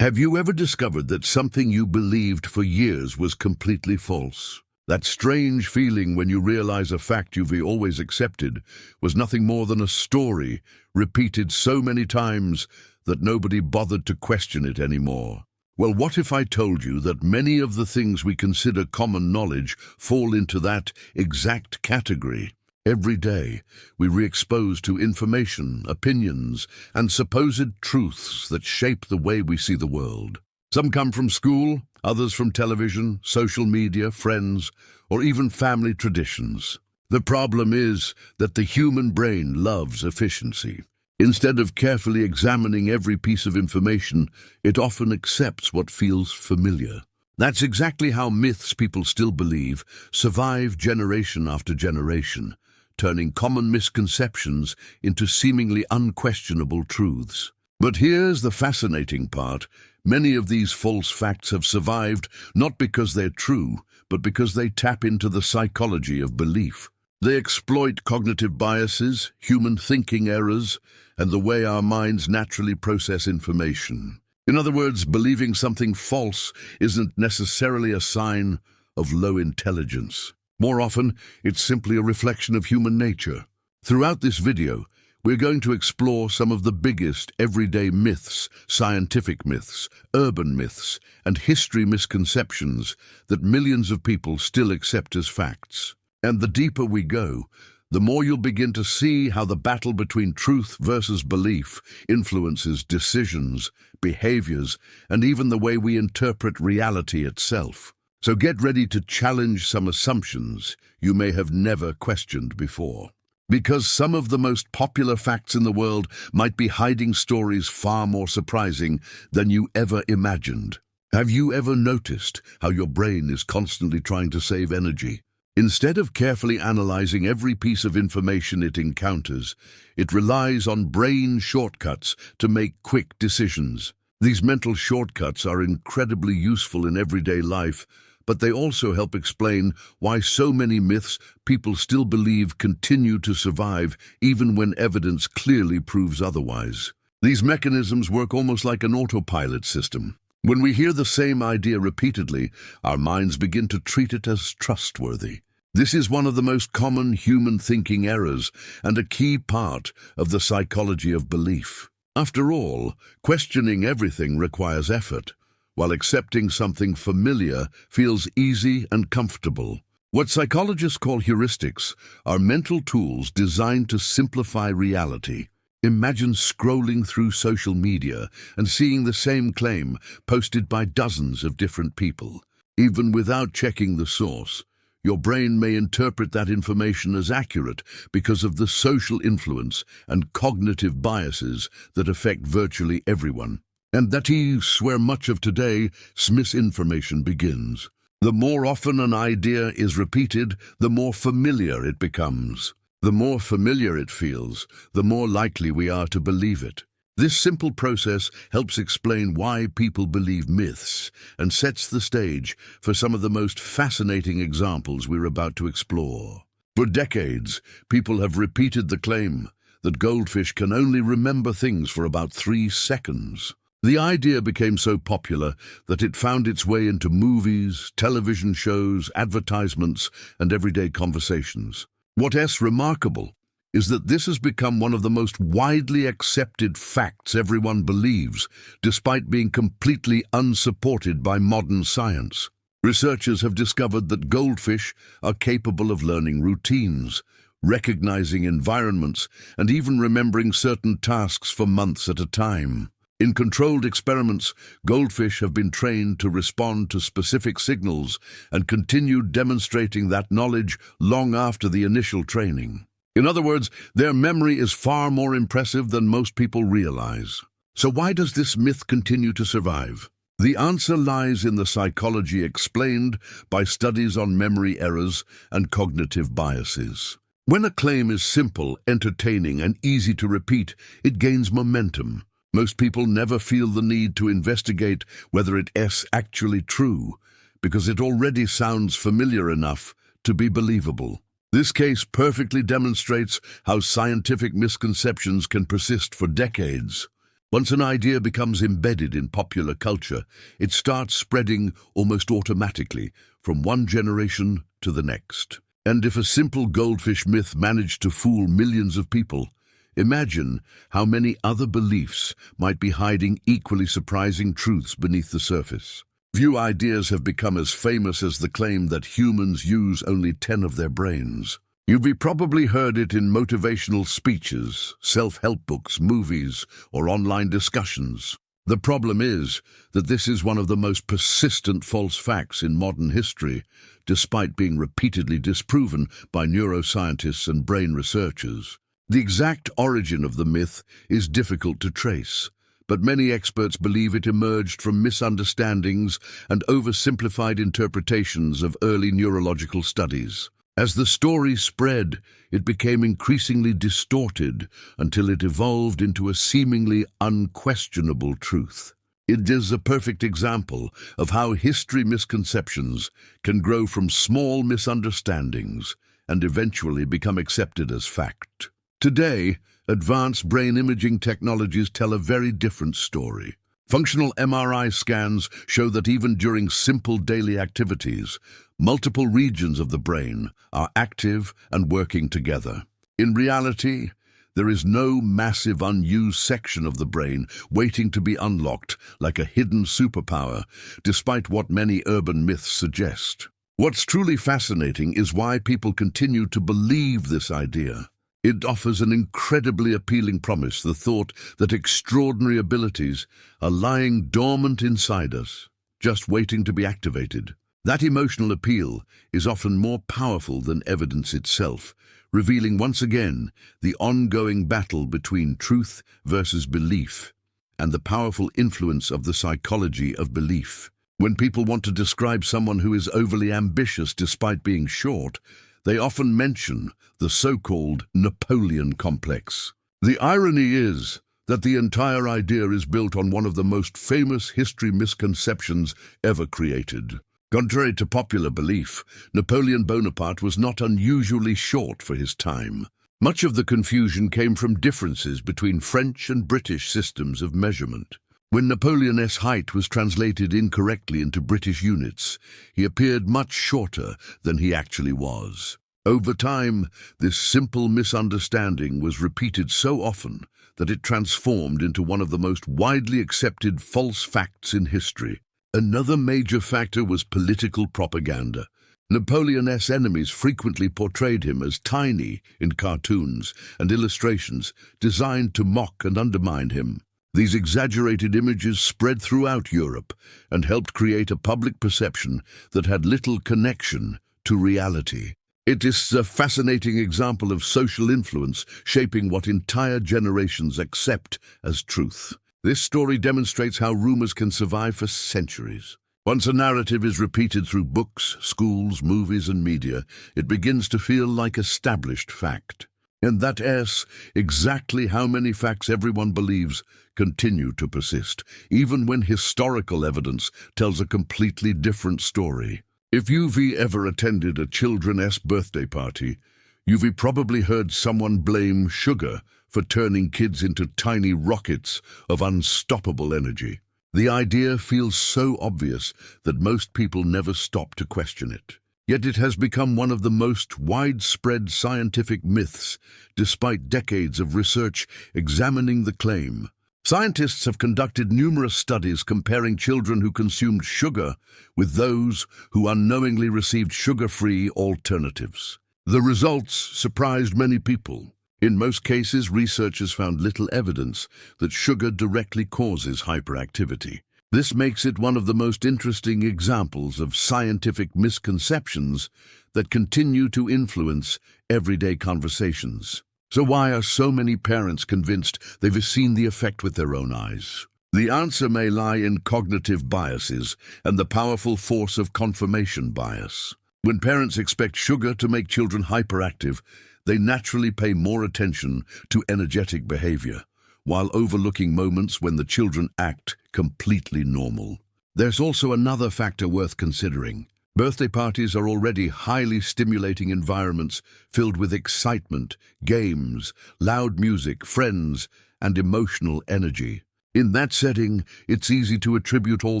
Have you ever discovered that something you believed for years was completely false? That strange feeling when you realize a fact you've always accepted was nothing more than a story repeated so many times that nobody bothered to question it anymore. Well, what if I told you that many of the things we consider common knowledge fall into that exact category? Every day, we re-exposed to information, opinions, and supposed truths that shape the way we see the world. Some come from school, others from television, social media, friends, or even family traditions. The problem is that the human brain loves efficiency. Instead of carefully examining every piece of information, it often accepts what feels familiar. That's exactly how myths people still believe survive generation after generation, turning common misconceptions into seemingly unquestionable truths. But here's the fascinating part. Many of these false facts have survived not because they're true, but because they tap into the psychology of belief. They exploit cognitive biases, human thinking errors, and the way our minds naturally process information. In other words, believing something false isn't necessarily a sign of low intelligence. More often, it's simply a reflection of human nature. Throughout this video, we're going to explore some of the biggest everyday myths, scientific myths, urban myths, and history misconceptions that millions of people still accept as facts. And the deeper we go, the more you'll begin to see how the battle between truth versus belief influences decisions, behaviors, and even the way we interpret reality itself. So get ready to challenge some assumptions you may have never questioned before. Because some of the most popular facts in the world might be hiding stories far more surprising than you ever imagined. Have you ever noticed how your brain is constantly trying to save energy? Instead of carefully analyzing every piece of information it encounters, it relies on brain shortcuts to make quick decisions. These mental shortcuts are incredibly useful in everyday life, but they also help explain why so many myths people still believe continue to survive even when evidence clearly proves otherwise. These mechanisms work almost like an autopilot system. When we hear the same idea repeatedly, our minds begin to treat it as trustworthy. This is one of the most common human thinking errors and a key part of the psychology of belief. After all, questioning everything requires effort, while accepting something familiar feels easy and comfortable. What psychologists call heuristics are mental tools designed to simplify reality. Imagine scrolling through social media and seeing the same claim posted by dozens of different people. Even without checking the source, your brain may interpret that information as accurate because of the social influence and cognitive biases that affect virtually everyone. And that is where much of today's misinformation begins. The more often an idea is repeated, the more familiar it becomes. The more familiar it feels, the more likely we are to believe it. This simple process helps explain why people believe myths and sets the stage for some of the most fascinating examples we're about to explore. For decades, people have repeated the claim that goldfish can only remember things for about 3 seconds. The idea became so popular that it found its way into movies, television shows, advertisements, and everyday conversations. What's remarkable is that this has become one of the most widely accepted facts everyone believes, despite being completely unsupported by modern science. Researchers have discovered that goldfish are capable of learning routines, recognizing environments, and even remembering certain tasks for months at a time. In controlled experiments, goldfish have been trained to respond to specific signals and continued demonstrating that knowledge long after the initial training. In other words, their memory is far more impressive than most people realize. So why does this myth continue to survive? The answer lies in the psychology explained by studies on memory errors and cognitive biases. When a claim is simple, entertaining, and easy to repeat, it gains momentum. Most people never feel the need to investigate whether it's actually true, because it already sounds familiar enough to be believable. This case perfectly demonstrates how scientific misconceptions can persist for decades. Once an idea becomes embedded in popular culture, it starts spreading almost automatically from one generation to the next. And if a simple goldfish myth managed to fool millions of people, imagine how many other beliefs might be hiding equally surprising truths beneath the surface. Few ideas have become as famous as the claim that humans use only 10 of their brains. You've probably heard it in motivational speeches, self-help books, movies, or online discussions. The problem is that this is one of the most persistent false facts in modern history, despite being repeatedly disproven by neuroscientists and brain researchers. The exact origin of the myth is difficult to trace, but many experts believe it emerged from misunderstandings and oversimplified interpretations of early neurological studies. As the story spread, it became increasingly distorted until it evolved into a seemingly unquestionable truth. It is a perfect example of how history misconceptions can grow from small misunderstandings and eventually become accepted as fact. Today, advanced brain imaging technologies tell a very different story. Functional MRI scans show that even during simple daily activities, multiple regions of the brain are active and working together. In reality, there is no massive unused section of the brain waiting to be unlocked like a hidden superpower, despite what many urban myths suggest. What's truly fascinating is why people continue to believe this idea. It offers an incredibly appealing promise, the thought that extraordinary abilities are lying dormant inside us, just waiting to be activated. That emotional appeal is often more powerful than evidence itself, revealing once again the ongoing battle between truth versus belief and the powerful influence of the psychology of belief. When people want to describe someone who is overly ambitious despite being short, they often mention the so-called Napoleon complex. The irony is that the entire idea is built on one of the most famous history misconceptions ever created. Contrary to popular belief, Napoleon Bonaparte was not unusually short for his time. Much of the confusion came from differences between French and British systems of measurement. When Napoleon's height was translated incorrectly into British units, he appeared much shorter than he actually was. Over time, this simple misunderstanding was repeated so often that it transformed into one of the most widely accepted false facts in history. Another major factor was political propaganda. Napoleon's enemies frequently portrayed him as tiny in cartoons and illustrations designed to mock and undermine him. These exaggerated images spread throughout Europe and helped create a public perception that had little connection to reality. It is a fascinating example of social influence shaping what entire generations accept as truth. This story demonstrates how rumors can survive for centuries. Once a narrative is repeated through books, schools, movies, and media, it begins to feel like established fact. And that is exactly how many facts everyone believes continue to persist, even when historical evidence tells a completely different story. If you've ever attended a children's birthday party, you've probably heard someone blame sugar for turning kids into tiny rockets of unstoppable energy. The idea feels so obvious that most people never stop to question it. Yet it has become one of the most widespread scientific myths, despite decades of research examining the claim. Scientists have conducted numerous studies comparing children who consumed sugar with those who unknowingly received sugar-free alternatives. The results surprised many people. In most cases, researchers found little evidence that sugar directly causes hyperactivity. This makes it one of the most interesting examples of scientific misconceptions that continue to influence everyday conversations. So why are so many parents convinced they've seen the effect with their own eyes? The answer may lie in cognitive biases and the powerful force of confirmation bias. When parents expect sugar to make children hyperactive, they naturally pay more attention to energetic behavior, while overlooking moments when the children act completely normal. There's also another factor worth considering. Birthday parties are already highly stimulating environments filled with excitement, games, loud music, friends, and emotional energy. In that setting, it's easy to attribute all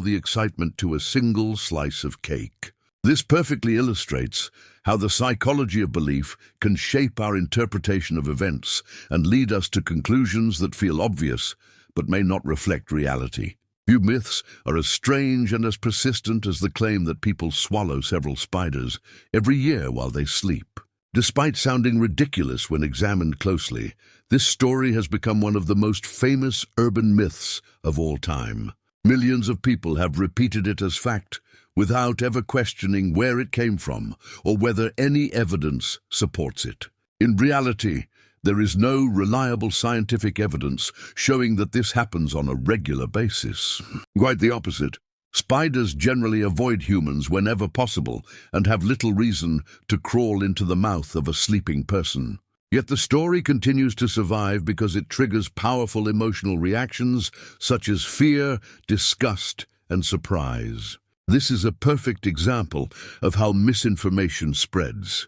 the excitement to a single slice of cake. This perfectly illustrates how the psychology of belief can shape our interpretation of events and lead us to conclusions that feel obvious but may not reflect reality. Few myths are as strange and as persistent as the claim that people swallow several spiders every year while they sleep. Despite sounding ridiculous when examined closely, this story has become one of the most famous urban myths of all time. Millions of people have repeated it as fact without ever questioning where it came from or whether any evidence supports it. In reality, there is no reliable scientific evidence showing that this happens on a regular basis. Quite the opposite. Spiders generally avoid humans whenever possible and have little reason to crawl into the mouth of a sleeping person. Yet the story continues to survive because it triggers powerful emotional reactions such as fear, disgust, and surprise. This is a perfect example of how misinformation spreads.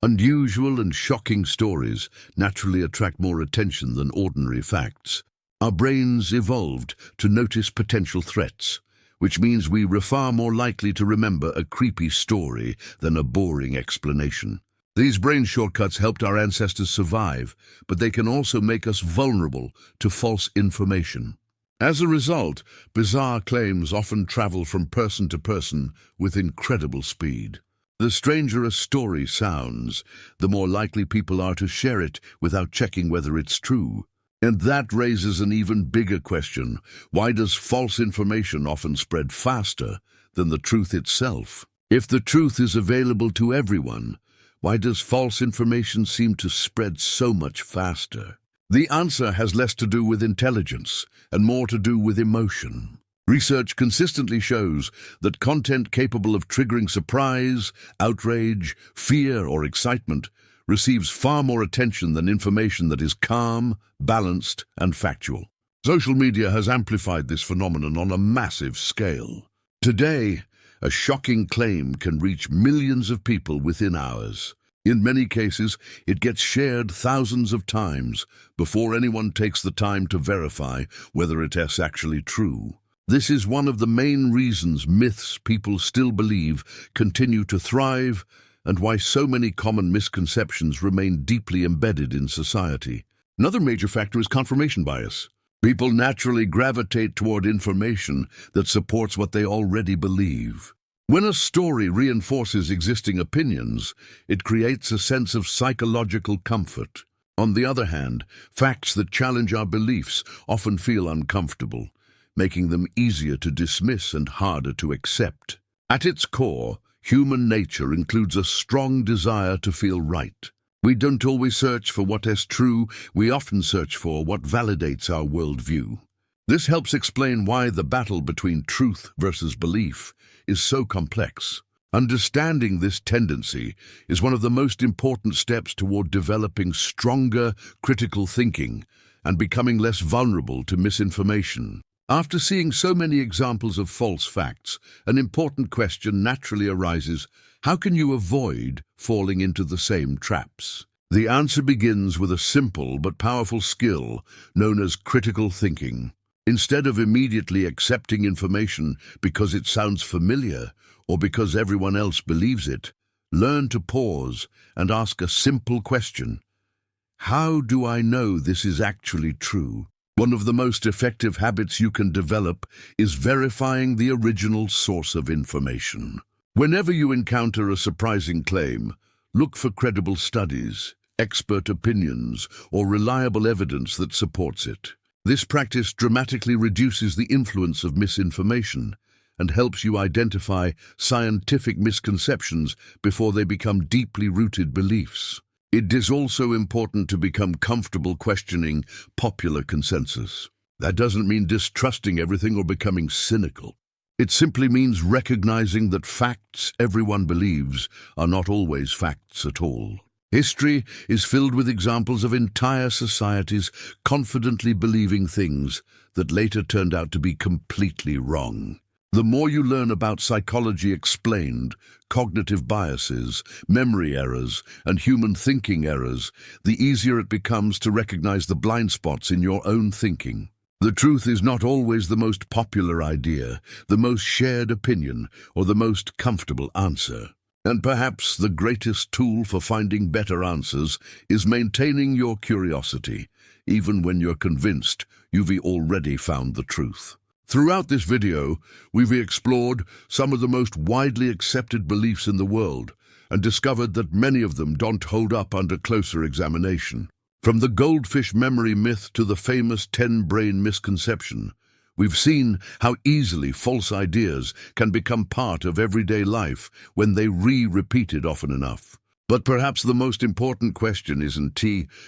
Unusual and shocking stories naturally attract more attention than ordinary facts. Our brains evolved to notice potential threats, which means we are far more likely to remember a creepy story than a boring explanation. These brain shortcuts helped our ancestors survive, but they can also make us vulnerable to false information. As a result, bizarre claims often travel from person to person with incredible speed. The stranger a story sounds, the more likely people are to share it without checking whether it's true. And that raises an even bigger question. Why does false information often spread faster than the truth itself? If the truth is available to everyone, why does false information seem to spread so much faster? The answer has less to do with intelligence and more to do with emotion. Research consistently shows that content capable of triggering surprise, outrage, fear, or excitement receives far more attention than information that is calm, balanced, and factual. Social media has amplified this phenomenon on a massive scale. Today, a shocking claim can reach millions of people within hours. In many cases, it gets shared thousands of times before anyone takes the time to verify whether it is actually true. This is one of the main reasons myths people still believe continue to thrive and why so many common misconceptions remain deeply embedded in society. Another major factor is confirmation bias. People naturally gravitate toward information that supports what they already believe. When a story reinforces existing opinions, it creates a sense of psychological comfort. On the other hand, facts that challenge our beliefs often feel uncomfortable, making them easier to dismiss and harder to accept. At its core, human nature includes a strong desire to feel right. We don't always search for what is true, we often search for what validates our worldview. This helps explain why the battle between truth versus belief is so complex. Understanding this tendency is one of the most important steps toward developing stronger critical thinking and becoming less vulnerable to misinformation. After seeing so many examples of false facts, an important question naturally arises: how can you avoid falling into the same traps? The answer begins with a simple but powerful skill known as critical thinking. Instead of immediately accepting information because it sounds familiar or because everyone else believes it, learn to pause and ask a simple question. How do I know this is actually true? One of the most effective habits you can develop is verifying the original source of information. Whenever you encounter a surprising claim, look for credible studies, expert opinions, or reliable evidence that supports it. This practice dramatically reduces the influence of misinformation and helps you identify scientific misconceptions before they become deeply rooted beliefs. It is also important to become comfortable questioning popular consensus. That doesn't mean distrusting everything or becoming cynical. It simply means recognizing that facts everyone believes are not always facts at all. History is filled with examples of entire societies confidently believing things that later turned out to be completely wrong. The more you learn about psychology explained, cognitive biases, memory errors, and human thinking errors, the easier it becomes to recognize the blind spots in your own thinking. The truth is not always the most popular idea, the most shared opinion, or the most comfortable answer. And perhaps the greatest tool for finding better answers is maintaining your curiosity, even when you're convinced you've already found the truth. Throughout this video, we've explored some of the most widely accepted beliefs in the world and discovered that many of them don't hold up under closer examination. From the goldfish memory myth to the famous 10-brain misconception, we've seen how easily false ideas can become part of everyday life when they repeated often enough. But perhaps the most important question isn't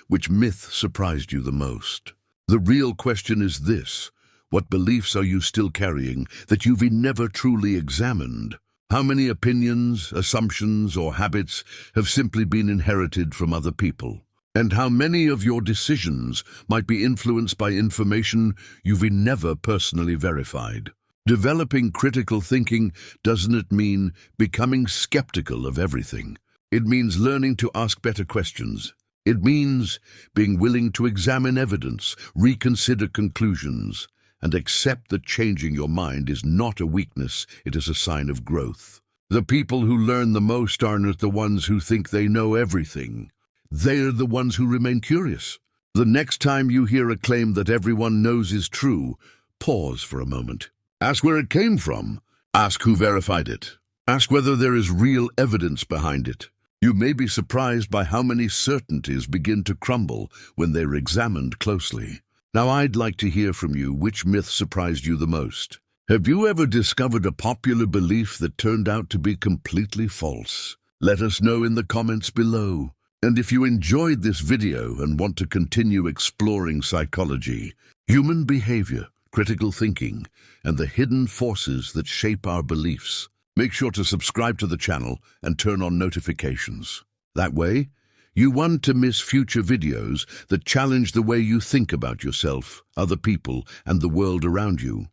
which myth surprised you the most. The real question is this: what beliefs are you still carrying that you've never truly examined? How many opinions, assumptions, or habits have simply been inherited from other people? And how many of your decisions might be influenced by information you've never personally verified? Developing critical thinking doesn't mean becoming skeptical of everything. It means learning to ask better questions. It means being willing to examine evidence, reconsider conclusions, and accept that changing your mind is not a weakness, it is a sign of growth. The people who learn the most aren't the ones who think they know everything. They're the ones who remain curious. The next time you hear a claim that everyone knows is true, pause for a moment. Ask where it came from. Ask who verified it. Ask whether there is real evidence behind it. You may be surprised by how many certainties begin to crumble when they're examined closely. Now, I'd like to hear from you which myth surprised you the most. Have you ever discovered a popular belief that turned out to be completely false? Let us know in the comments below. And if you enjoyed this video and want to continue exploring psychology, human behavior, critical thinking, and the hidden forces that shape our beliefs, make sure to subscribe to the channel and turn on notifications. That way, you won't miss future videos that challenge the way you think about yourself, other people, and the world around you.